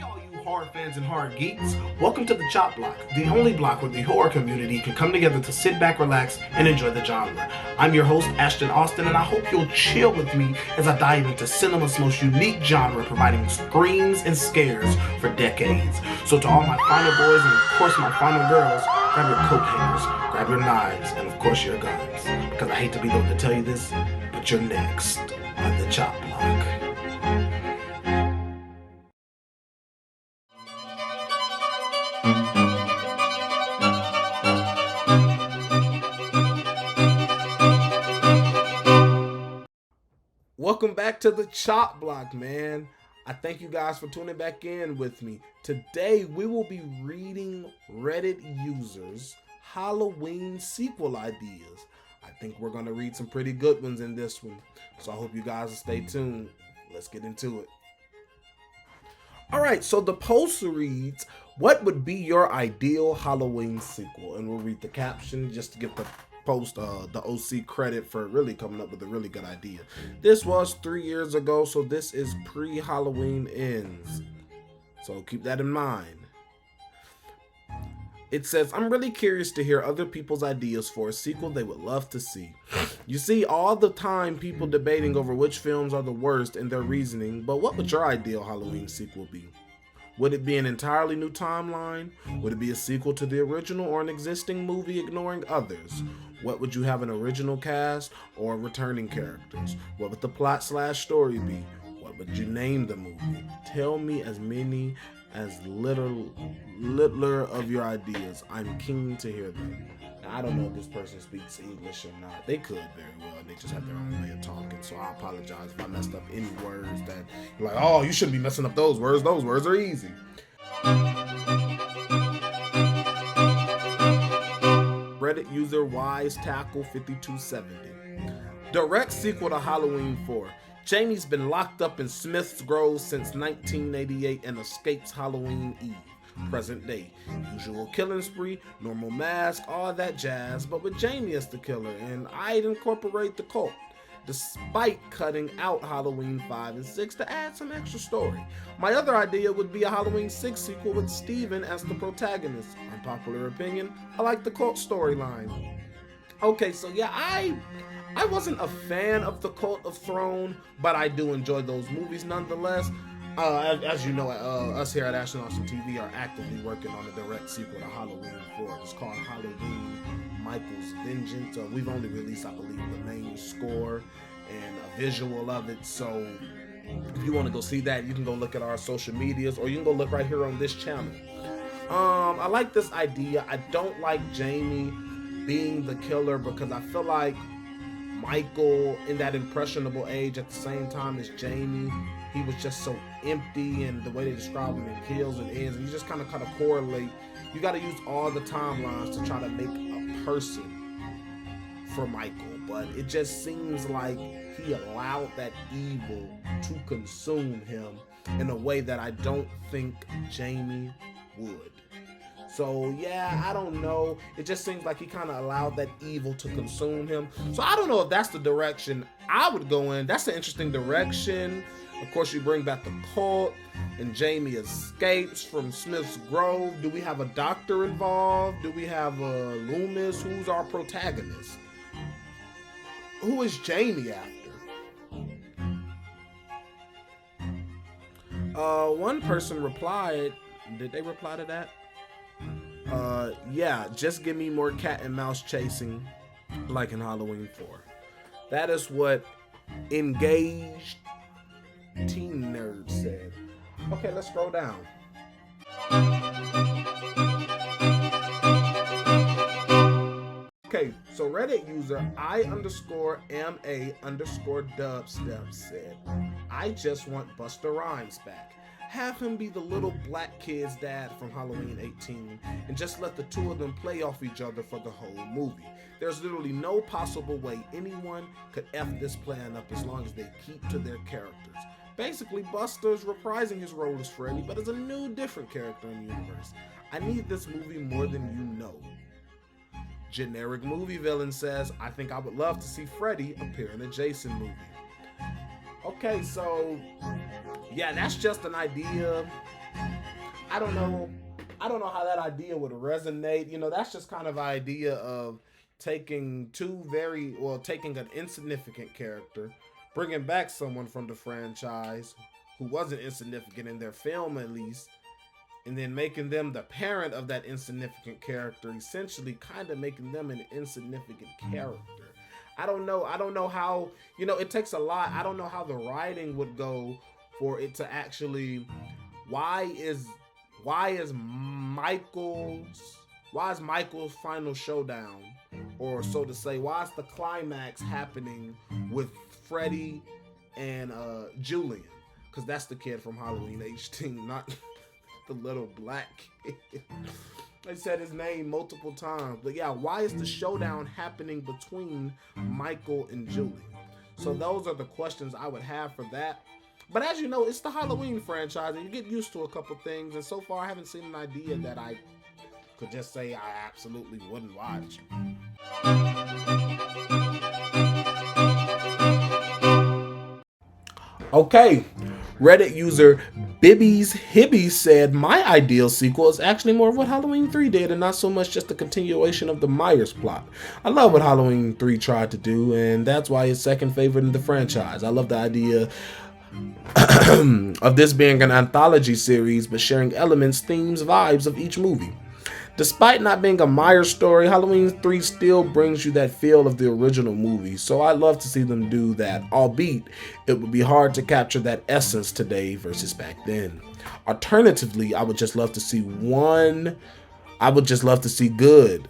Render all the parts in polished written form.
all you horror fans and horror geeks. Welcome to the Chop Block, the only block where the horror community can come together to sit back, relax, and enjoy the genre. I'm your host, Ashton Austin, and I hope you'll chill with me as I dive into cinema's most unique genre, providing screams and scares for decades. So to all my final boys and of course my final girls, grab your coat hangers, grab your knives, and of course your guns. Because I hate to be the one to tell you this, but you're next on the Chop Block. Welcome back to the Chop Block, man. I thank you guys for tuning back in with me. Today, we will be reading Reddit users' Halloween sequel ideas. I think we're going to read some pretty good ones in this one. So I hope you guys will stay tuned. Let's get into it. Alright, so the post reads, what would be your ideal Halloween sequel? And we'll read the caption just to give the post the OC credit for really coming up with a really good idea. This was 3 years ago, so this is pre-Halloween Ends. So keep that in mind. It says, I'm really curious to hear other people's ideas for a sequel they would love to see. You see all the time people debating over which films are the worst and their reasoning, but what would your ideal Halloween sequel be? Would it be an entirely new timeline? Would it be a sequel to the original or an existing movie ignoring others? What would you have, an original cast or returning characters? What would the plot/story be? What would you name the movie? Tell me as many as littler of your ideas. I'm keen to hear them. Now, I don't know if this person speaks English or not. They could very well. They just have their own way of talking. So I apologize if I messed up any words that you're like, oh, you shouldn't be messing up those words. Those words are easy. Reddit user Wise Tackle 5270. Direct sequel to Halloween 4. Jamie's been locked up in Smith's Grove since 1988 and escapes Halloween Eve. Present day. Usual killing spree, normal mask, all that jazz, but with Jamie as the killer, and I'd incorporate the cult, despite cutting out Halloween 5 and 6 to add some extra story. My other idea would be a Halloween 6 sequel with Steven as the protagonist. Unpopular opinion, I like the cult storyline. Okay, so yeah, I wasn't a fan of the Cult of Throne, but I do enjoy those movies nonetheless. As you know, us here at Ashton Austin TV are actively working on a direct sequel to Halloween 4. It's called Halloween Michael's Vengeance. We've only released, I believe, the main score and a visual of it. So if you want to go see that, you can go look at our social medias, or you can go look right here on this channel. I like this idea. I don't like Jamie being the killer because I feel like Michael, in that impressionable age at the same time as Jamie, he was just so empty, and the way they describe him in Kills and Ends, and you just kind of correlate. You got to use all the timelines to try to make a person for Michael, but it just seems like he allowed that evil to consume him in a way that I don't think Jamie would. So yeah, I don't know. It just seems like he kind of allowed that evil to consume him. So I don't know if that's the direction I would go in. That's an interesting direction. Of course, you bring back the cult, and Jamie escapes from Smith's Grove. Do we have a doctor involved? Do we have Loomis? Who's our protagonist? Who is Jamie after? One person replied. Did they reply to that? Yeah, just give me more cat and mouse chasing like in Halloween 4. That is what Engaged Teen Nerd said. Okay, let's scroll down. Okay, so Reddit user I_MA_dubstep said, I just want Busta Rhymes back. Have him be the little black kid's dad from Halloween 18 and just let the two of them play off each other for the whole movie. There's literally no possible way anyone could F this plan up as long as they keep to their characters. Basically, Buster's reprising his role as Freddy, but as a new, different character in the universe. I need this movie more than you know. Generic movie villain says, I think I would love to see Freddy appear in a Jason movie. Okay, so yeah, that's just an idea. I don't know. I don't know how that idea would resonate. You know, that's just kind of idea of taking taking an insignificant character, bringing back someone from the franchise who wasn't insignificant in their film at least, and then making them the parent of that insignificant character, essentially kind of making them an insignificant character. I don't know how, it takes a lot. I don't know how the writing would go for it to actually, why is Michael's final showdown, or so to say, why is the climax happening with Freddy and Julian? Because that's the kid from Halloween H-Team, not the little black kid. They said his name multiple times. But yeah, why is the showdown happening between Michael and Julian? So those are the questions I would have for that. But as you know, it's the Halloween franchise, and you get used to a couple things. And so far, I haven't seen an idea that I could just say I absolutely wouldn't watch. Okay, Reddit user Bibby's Hibby said, my ideal sequel is actually more of what Halloween 3 did and not so much just a continuation of the Myers plot. I love what Halloween 3 tried to do, and that's why it's second favorite in the franchise. I love the idea of this being an anthology series, but sharing elements, themes, vibes of each movie. Despite not being a Myers story, Halloween 3 still brings you that feel of the original movie, so I'd love to see them do that, albeit it would be hard to capture that essence today versus back then. Alternatively, I would love to see good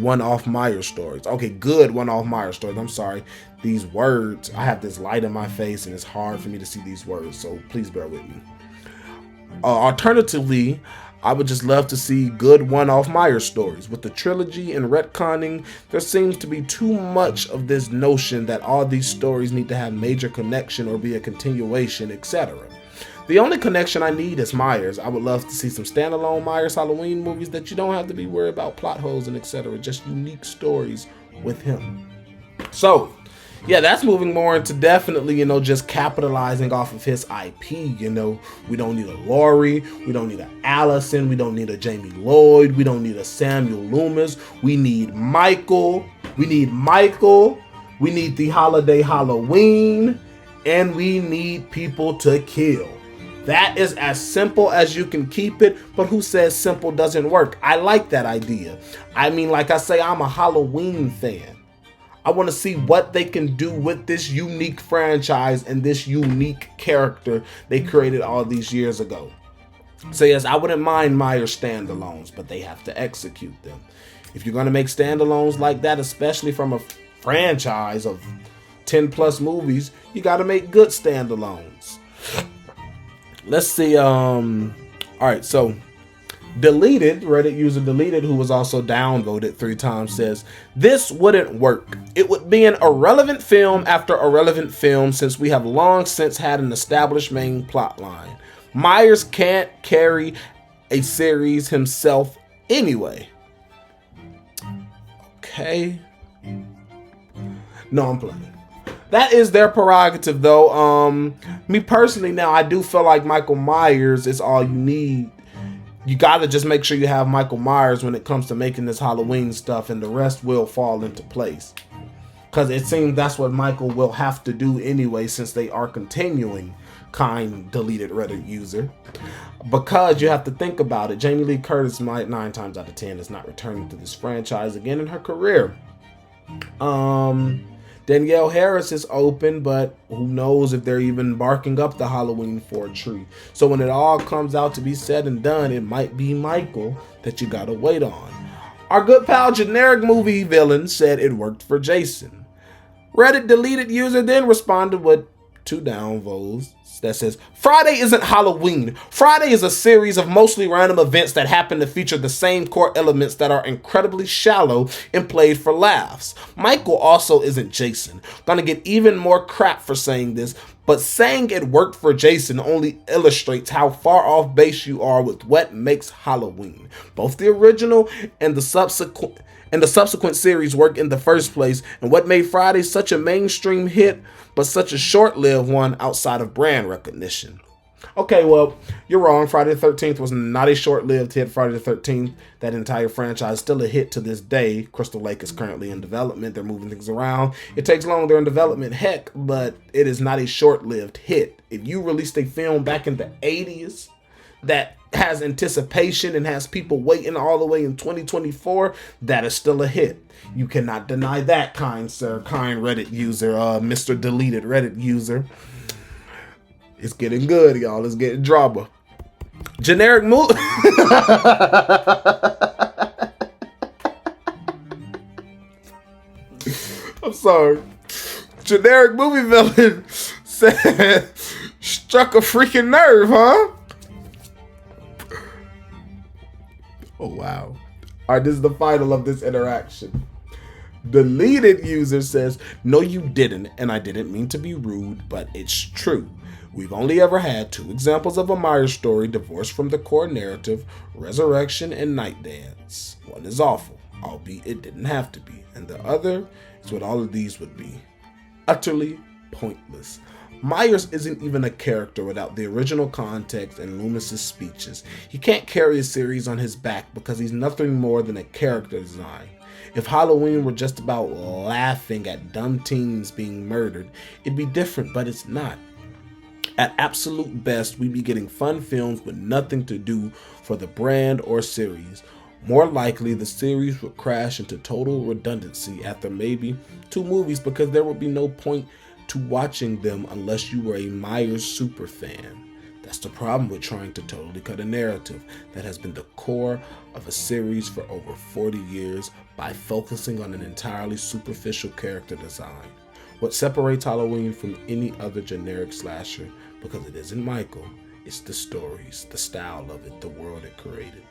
one-off Myers stories. Okay, good one-off Myers stories. I'm sorry. These words, I have this light in my face and it's hard for me to see these words, so please bear with me. Alternatively, I would just love to see good one-off Myers stories. With the trilogy and retconning, there seems to be too much of this notion that all these stories need to have major connection or be a continuation, etc. The only connection I need is Myers. I would love to see some standalone Myers Halloween movies that you don't have to be worried about plot holes and etc. Just unique stories with him. So, yeah, that's moving more into definitely, just capitalizing off of his IP. We don't need a Laurie, we don't need an Allison, we don't need a Jamie Lloyd, we don't need a Samuel Loomis. We need Michael, we need the holiday Halloween, and we need people to kill. That is as simple as you can keep it, but who says simple doesn't work? I like that idea. I mean, like I say, I'm a Halloween fan. I want to see what they can do with this unique franchise and this unique character they created all these years ago. So yes, I wouldn't mind Myers standalones, but they have to execute them. If you're going to make standalones like that, especially from a franchise of 10 plus movies, you got to make good standalones. Let's see. All right, so Deleted, Reddit user Deleted, who was also downvoted 3 times, says, this wouldn't work. It would be an irrelevant film after irrelevant film since we have long since had an established main plot line. Myers can't carry a series himself anyway. Okay. No, I'm playing. That is their prerogative though. Me personally now, I do feel like Michael Myers is all you need. You gotta just make sure you have Michael Myers when it comes to making this Halloween stuff, and the rest will fall into place. Because it seems that's what Michael will have to do anyway, since they are continuing, kind Deleted Reddit user. Because you have to think about it, Jamie Lee Curtis might 9 times out of 10 is not returning to this franchise again in her career. Danielle Harris is open, but who knows if they're even barking up the Halloween 4 tree. So when it all comes out to be said and done, it might be Michael that you gotta wait on. Our good pal Generic Movie Villain said it worked for Jason. Reddit Deleted user then responded with 2 downvotes that says, Friday isn't Halloween. Friday is a series of mostly random events that happen to feature the same core elements that are incredibly shallow and played for laughs. Michael also isn't Jason. Gonna get even more crap for saying this, but saying it worked for Jason only illustrates how far off base you are with what makes Halloween. Both the original and the subsequent series work in the first place, and what made Friday such a mainstream hit, but such a short-lived one outside of brand recognition. Okay, well, you're wrong. Friday the 13th was not a short-lived hit. Friday the 13th, that entire franchise is still a hit to this day. Crystal Lake is currently in development. They're moving things around. It takes long. They're in development, heck, but it is not a short-lived hit. If you released a film back in the 80s that has anticipation and has people waiting all the way in 2024, that is still a hit. You cannot deny that, kind sir, kind Reddit user, Mr. Deleted Reddit user. It's getting good, y'all. It's getting drama. Generic movie. I'm sorry. Generic movie villain said, struck a freaking nerve, huh? Oh, wow. All right, this is the final of this interaction. Deleted user says, no, you didn't, and I didn't mean to be rude, but it's true. We've only ever had 2 examples of a Myers story divorced from the core narrative, Resurrection and Night Dance. One is awful, albeit it didn't have to be, and the other is what all of these would be. Utterly pointless. Myers isn't even a character without the original context and Loomis's speeches. He can't carry a series on his back because he's nothing more than a character design. If Halloween were just about laughing at dumb teens being murdered, it'd be different, but it's not. At absolute best, we'd be getting fun films with nothing to do for the brand or series. More likely, the series would crash into total redundancy after maybe 2 movies because there would be no point to watching them unless you were a Myers superfan. That's the problem with trying to totally cut a narrative that has been the core of a series for over 40 years by focusing on an entirely superficial character design. What separates Halloween from any other generic slasher, because it isn't Michael, it's the stories, the style of it, the world it created.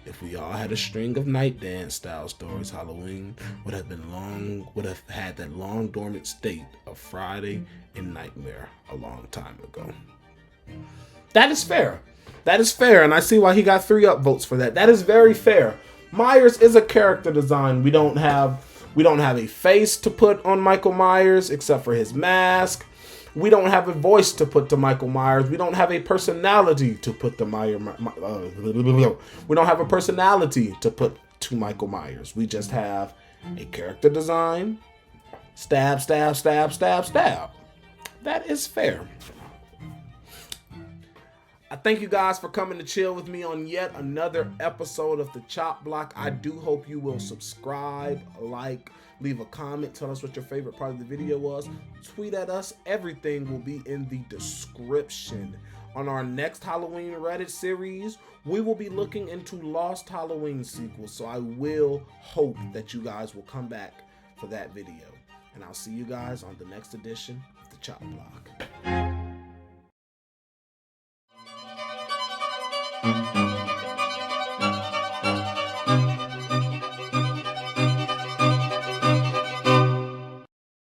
If we all had a string of Night Dance style stories, Halloween would have had that long dormant state of Friday and Nightmare a long time ago. That is fair. That is fair, and I see why he got 3 upvotes for that. That is very fair. Myers is a character design. We don't have a face to put on Michael Myers except for his mask. We don't have a voice to put to Michael Myers. We don't have a personality to put to we don't have a personality to put to Michael Myers. We just have a character design. Stab, stab, stab, stab, stab. That is fair. I thank you guys for coming to chill with me on yet another episode of The Chop Block. I do hope you will subscribe, like, leave a comment, tell us what your favorite part of the video was, tweet at us. Everything will be in the description. On our next Halloween Reddit series, we will be looking into Lost Halloween sequels, so I will hope that you guys will come back for that video. And I'll see you guys on the next edition of The Chop Block.